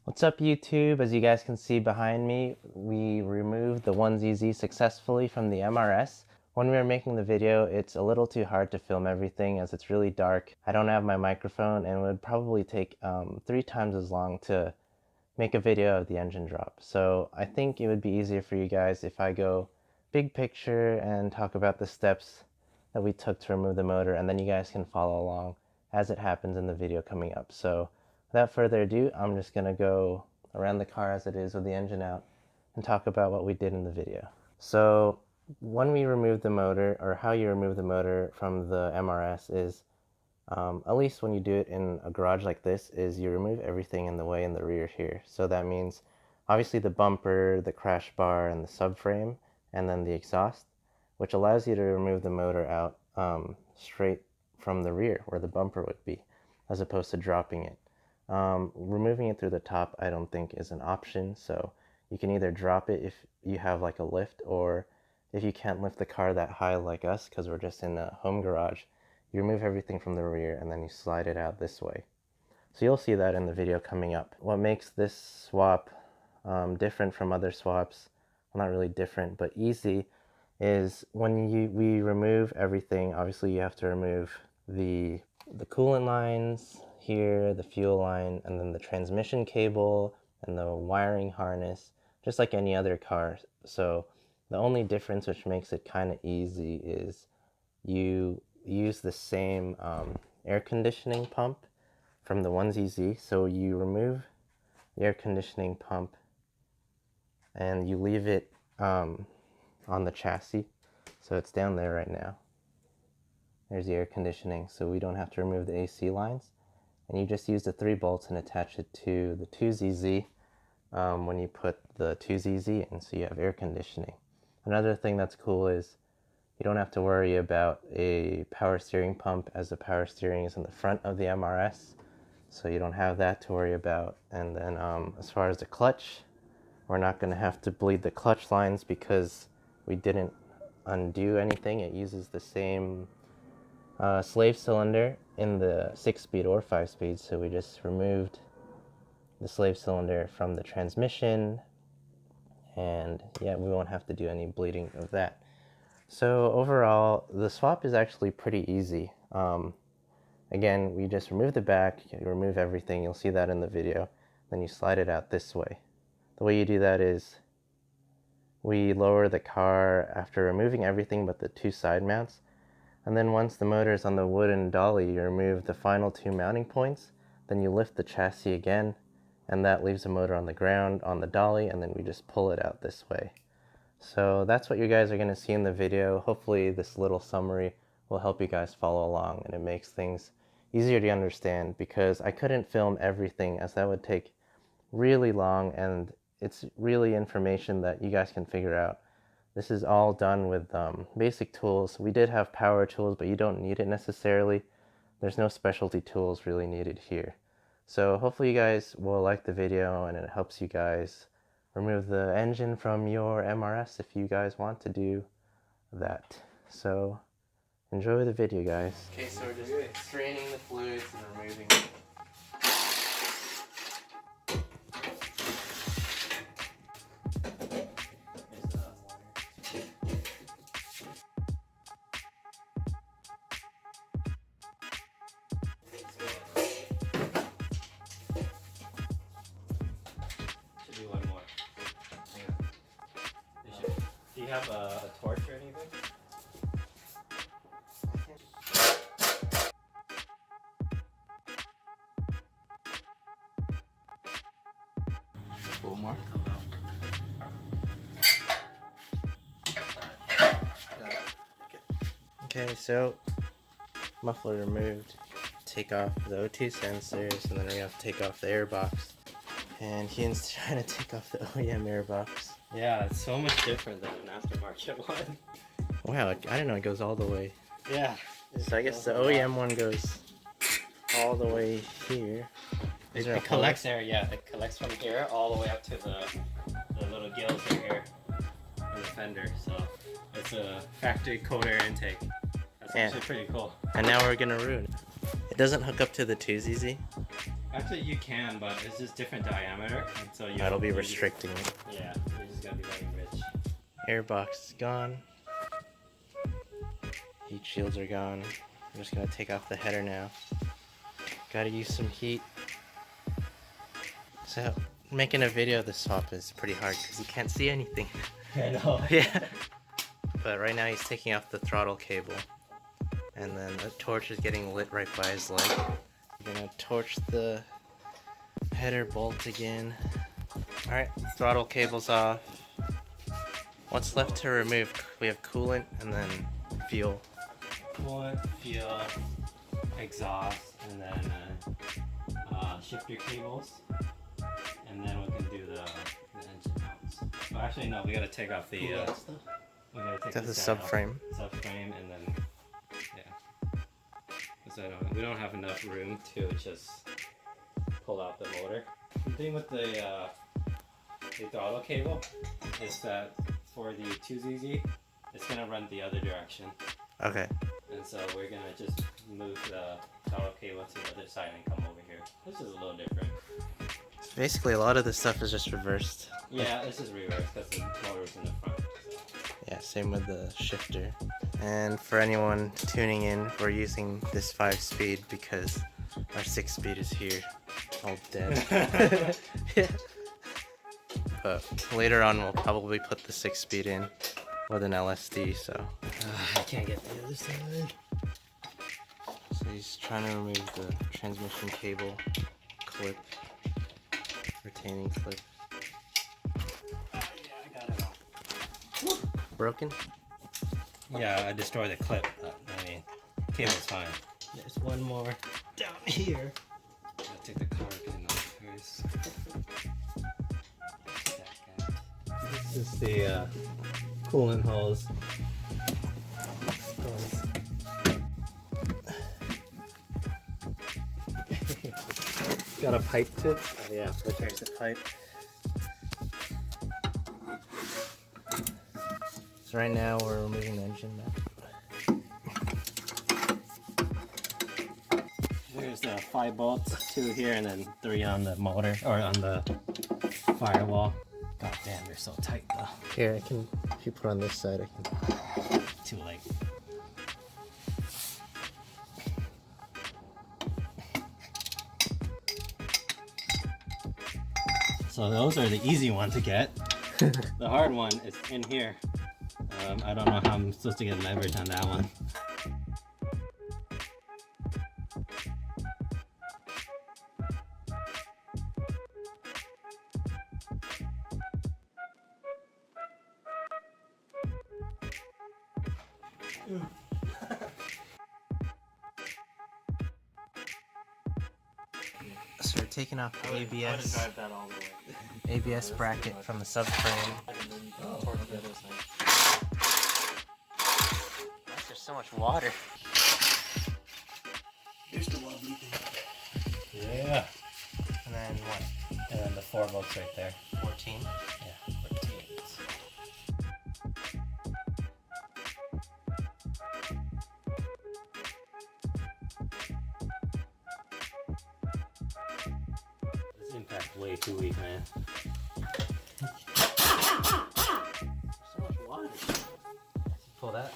What's up YouTube? As you guys can see behind me, we removed the 1ZZ successfully from the MRS. When we were making the video, it's a little too hard to film everything as it's really dark. I don't have my microphone and it would probably take 3 times as long to make a video of the engine drop. So I think it would be easier for you guys if I go big picture and talk about the steps that we took to remove the motor, and then you guys can follow along as it happens in the video coming up. So without further ado, I'm just gonna go around the car as it is with the engine out and talk about what we did in the video. So when we remove the motor, or how you remove the motor from the MRS is, at least when you do it in a garage like this, is you remove everything in the way in the rear here. So that means obviously the bumper, the crash bar, and the subframe, and then the exhaust, which allows you to remove the motor out straight from the rear where the bumper would be, as opposed to dropping it. Removing it through the top I don't think is an option, so you can either drop it if you have like a lift, or if you can't lift the car that high like us because we're just in a home garage, you remove everything from the rear and then you slide it out this way. So you'll see that in the video coming up. What makes this swap different from other swaps, well, not really different, but easy, is when we remove everything. Obviously you have to remove the coolant lines here, the fuel line, and then the transmission cable and the wiring harness, just like any other car. So the only difference which makes it kind of easy is you use the same air conditioning pump from the 1ZZ. So you remove the air conditioning pump and you leave it on the chassis. So it's down there right now. There's the air conditioning, so we don't have to remove the AC lines. And you just use the 3 bolts and attach it to the 2ZZ when you put the 2ZZ in, so you have air conditioning. Another thing that's cool is you don't have to worry about a power steering pump, as the power steering is in the front of the MRS, so you don't have that to worry about. And then as far as the clutch, we're not going to have to bleed the clutch lines because we didn't undo anything. It uses the same slave cylinder in the 6-speed or 5-speed, so we just removed the slave cylinder from the transmission, and yeah, we won't have to do any bleeding of that. So overall, the swap is actually pretty easy. Again, we just remove the back, you remove everything, you'll see that in the video, then you slide it out this way. The way you do that is we lower the car after removing everything but the 2 side mounts, and then once the motor is on the wooden dolly, you remove the final 2 mounting points, then you lift the chassis again, and that leaves the motor on the ground on the dolly, and then we just pull it out this way. So that's what you guys are going to see in the video. Hopefully this little summary will help you guys follow along, and it makes things easier to understand, because I couldn't film everything as that would take really long, and it's really information that you guys can figure out. This is all done with basic tools. We did have power tools, but you don't need it necessarily. There's no specialty tools really needed here. So hopefully you guys will like the video and it helps you guys remove the engine from your MRS if you guys want to do that. So enjoy the video, guys. Okay, so we're just straining the fluids and removing it. Do you have a torch or anything? A little more. Okay, so muffler removed. Take off the O2 sensors, and then we have to take off the air box. And Ian's trying to take off the OEM air box. Yeah, it's so much different than an aftermarket one. Wow, I didn't know it goes all the way. Yeah. So I guess the OEM one goes all the way here. It collects air, yeah. It collects from here all the way up to the little gills right here in the fender. So it's a factory cold air intake. That's actually pretty cool. And now we're gonna ruin it. It doesn't hook up to the 2ZZ. Actually, you can, but it's just different diameter, and so you. That'll be restricting it. Yeah, you're just gonna be very rich. Airbox is gone. Heat shields are gone. I'm just gonna take off the header now. Gotta use some heat. So making a video of the swap is pretty hard because you can't see anything. I know. Yeah. But right now he's taking off the throttle cable. And then the torch is getting lit right by his leg. I'm gonna torch the header bolt again. Alright, throttle cable's off. What's left to remove? We have coolant and then fuel. Coolant, fuel, exhaust, and then shifter cables. And then we can do the engine mounts. Well, actually, no, we gotta take off the. We gotta take That's the this guy off. subframe. Subframe, and then yeah. Because we don't have enough room to just pull out the motor. The thing with the throttle cable is that for the Touge, it's gonna run the other direction. Okay. And so we're gonna just move the throttle cable to the other side and come over here. This is a little different. So basically a lot of this stuff is just reversed. Yeah, this is reverse because the motor's in the front. So. Yeah, same with the shifter. And for anyone tuning in, we're using this 5-speed because our 6-speed is here, all dead. Yeah. But later on we'll probably put the 6-speed in with an LSD, so. I can't get the other side. So he's trying to remove the transmission cable clip, retaining clip. Yeah, I got it all. Broken? Yeah, I destroyed the clip, but I mean, cable's fine. There's one more down here. I'll take the cardigan off first. This is the coolant hose. Got a pipe tip? Oh, yeah, there's the pipe. So right now we're removing the engine mount. There's 5 bolts, 2 here, and then 3 on the motor, or on the firewall. God damn, they're so tight though. Here, I can, if you put on this side, I can. Too late. So those are the easy one to get. The hard one is in here. I don't know how I'm supposed to get leverage on that one. So we're taking off the ABS. drive that all the way. ABS bracket from the subframe. There's so much water. There's the lovely thing. Yeah. And then what? And then the 4 bolts right there. 14. Yeah, 14. This impact way too weak, man. So much water. Pull that.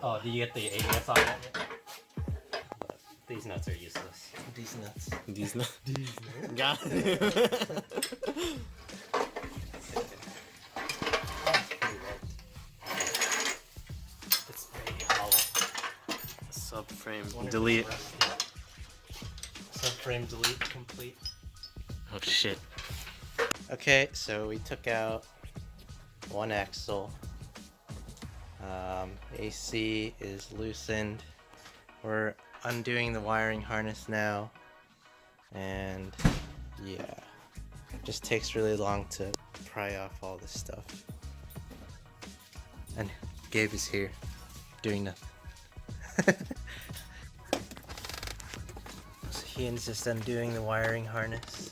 Oh, did you get the ABS on that yet? But these nuts are useless. These nuts. These nuts. Got it. It's pretty hollow. Subframe. Delete. Subframe delete complete. Oh shit. Okay, so we took out one axle. AC is loosened. We're undoing the wiring harness now. And yeah, just takes really long to pry off all this stuff. And Gabe is here doing nothing. So Ian's just undoing the wiring harness.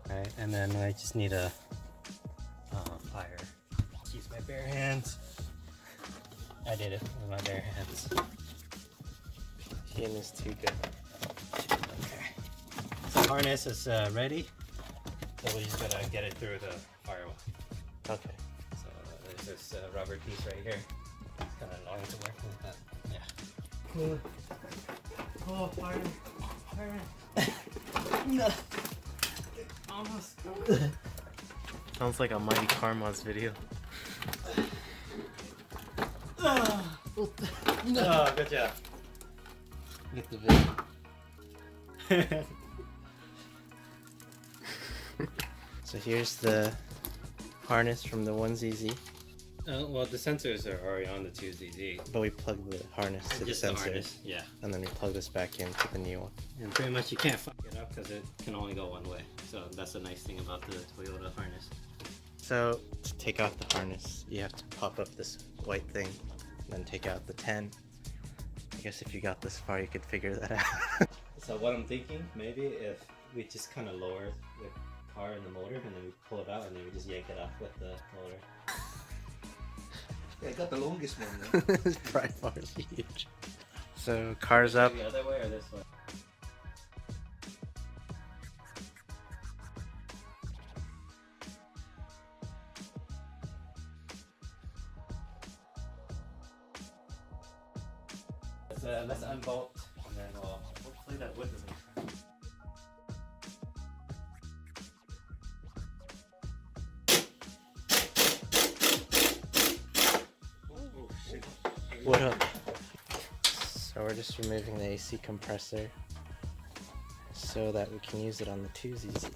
Alright, and then I just need a fire. Use my bare hands. I did it with my bare hands. Ian is too good. Okay. So harness is ready. So we're just gonna get it through the firewall. Okay. So there's this rubber piece right here. It's kind of annoying to work with, but yeah. Oh, fireman. Fireman. No. Almost. Sounds like a Mighty Karma's video. Oh, good job. Get the video. So here's the harness from the 1ZZ, Well, the sensors are already on the 2ZZ. but we plug the harness to the Just the sensors, harness, yeah. and then we plug this back into the new one. And pretty much you can't fuck it up because it can only go one way. So that's the nice thing about the Toyota harness. So to take off the harness, you have to pop up this white thing, and then take out the 10. I guess if you got this far, you could figure that out. So what I'm thinking, maybe if we just kind of lower the car and the motor, and then we pull it out, and then we just yank it off with the motor. Yeah, I got the longest one. This pry bar is huge. So car's up. The other way or this way? Let's unbolt, and then we'll hopefully that wood doesn't crack. Oh shit. What up? So we're just removing the AC compressor so that we can use it on the 2ZZ.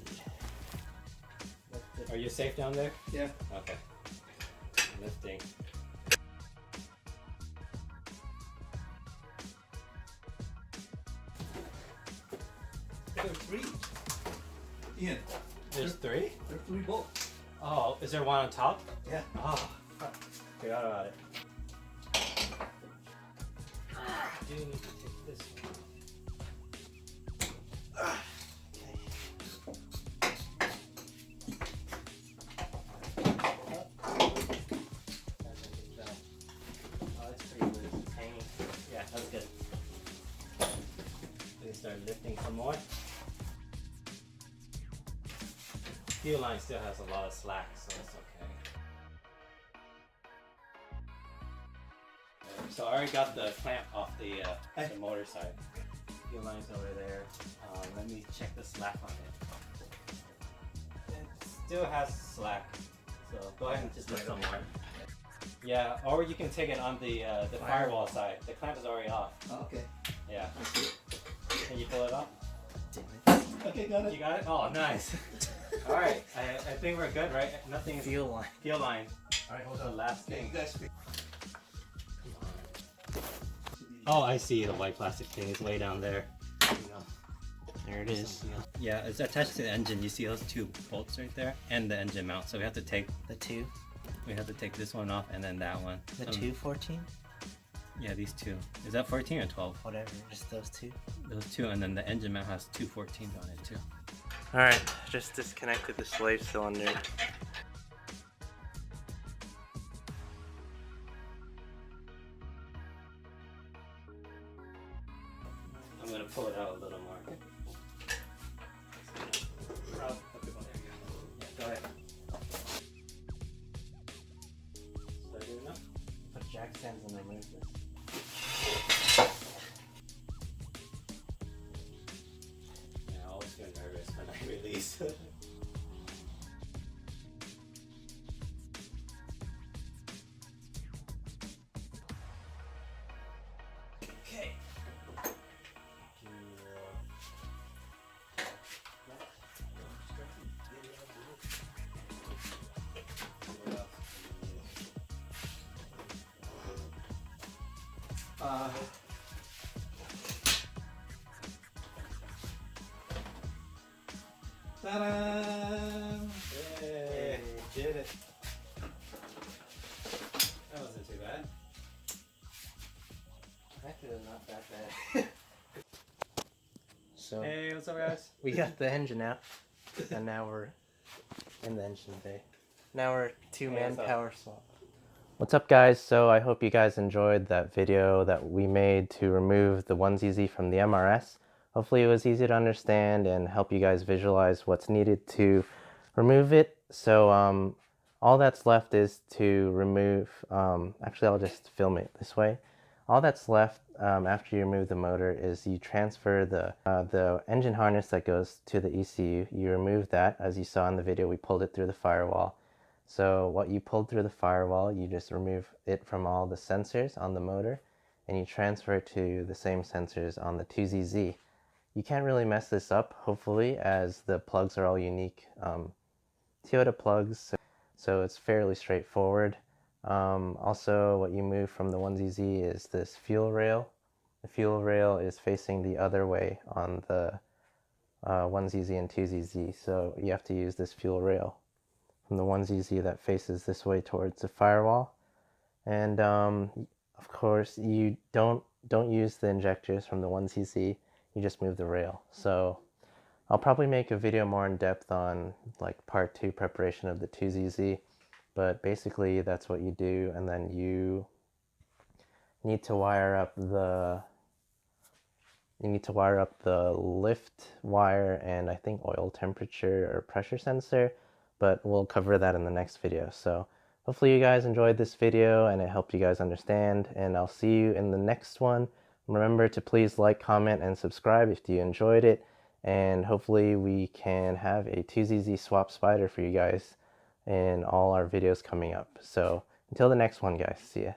Are you safe down there? Yeah. Okay. Lifting. There are 3. Ian, There's 3? there are 3 bolts. Oh, is there one on top? Yeah. Oh, fuck. Forgot about it. I do need to take this one. Oh, it's pretty loose. It's hanging. Yeah, that's good. We can start lifting some more. Fuel line still has a lot of slack, so it's okay. So I already got the clamp off the motor side. Fuel line's over there. Let me check the slack on it. It still has slack, so go ahead and just lift some more. Yeah, or you can take it on the firewall side. The clamp is already off. Oh, okay. Yeah. I see it. Can you pull it off? Okay, got it. You got it? Oh, nice. All right, I think we're good, right? Nothing. Fuel line. Fuel line. All right, hold on. Last Yeah, thing. you guys speak. Oh, I see the white plastic thing is way down there. There it is. Yeah, it's attached to the engine. You see those 2 bolts right there, and the engine mount. So we have to take The 2? this one off, and then that one. The 214? Yeah, these 2. Is that 14 or 12? Whatever, just those 2. Those 2, and then the engine mount has 2 14s on it too. Alright, just disconnected the slave cylinder. I'm gonna pull it out a little more. Okay? Oh, okay, well, there you go. Yeah, go ahead. Is that good enough? Put jack stands and remove this. Yeah, I always feel nervous when I release. Okay. Ta-da! Yay, did it. That wasn't too bad. Actually, not that bad. So, Hey, what's up, guys? we got the engine out, and now we're in the engine bay. Now we're 2-man what's up? power swap. What's up guys? So I hope you guys enjoyed that video that we made to remove the 1ZZ from the MRS. Hopefully it was easy to understand and help you guys visualize what's needed to remove it. So all that's left is to remove, actually I'll just film it this way. All that's left after you remove the motor is you transfer the engine harness that goes to the ECU. You remove that. As you saw in the video, we pulled it through the firewall. So what you pulled through the firewall, you just remove it from all the sensors on the motor and you transfer it to the same sensors on the 2ZZ. You can't really mess this up, hopefully, as the plugs are all unique Toyota plugs, so it's fairly straightforward. Also, what you move from the 1ZZ is this fuel rail. The fuel rail is facing the other way on the 1ZZ and 2ZZ, so you have to use this fuel rail from the 1ZZ that faces this way towards the firewall. And of course, you don't use the injectors from the 1ZZ, you just move the rail. So I'll probably make a video more in depth on like part 2 preparation of the 2ZZ, but basically that's what you do. And then you need to wire up the lift wire and I think oil temperature or pressure sensor, but we'll cover that in the next video. So hopefully you guys enjoyed this video and it helped you guys understand, and I'll see you in the next one. Remember to please like, comment, and subscribe if you enjoyed it, and hopefully we can have a 2ZZ swap spider for you guys in all our videos coming up. So until the next one guys, see ya.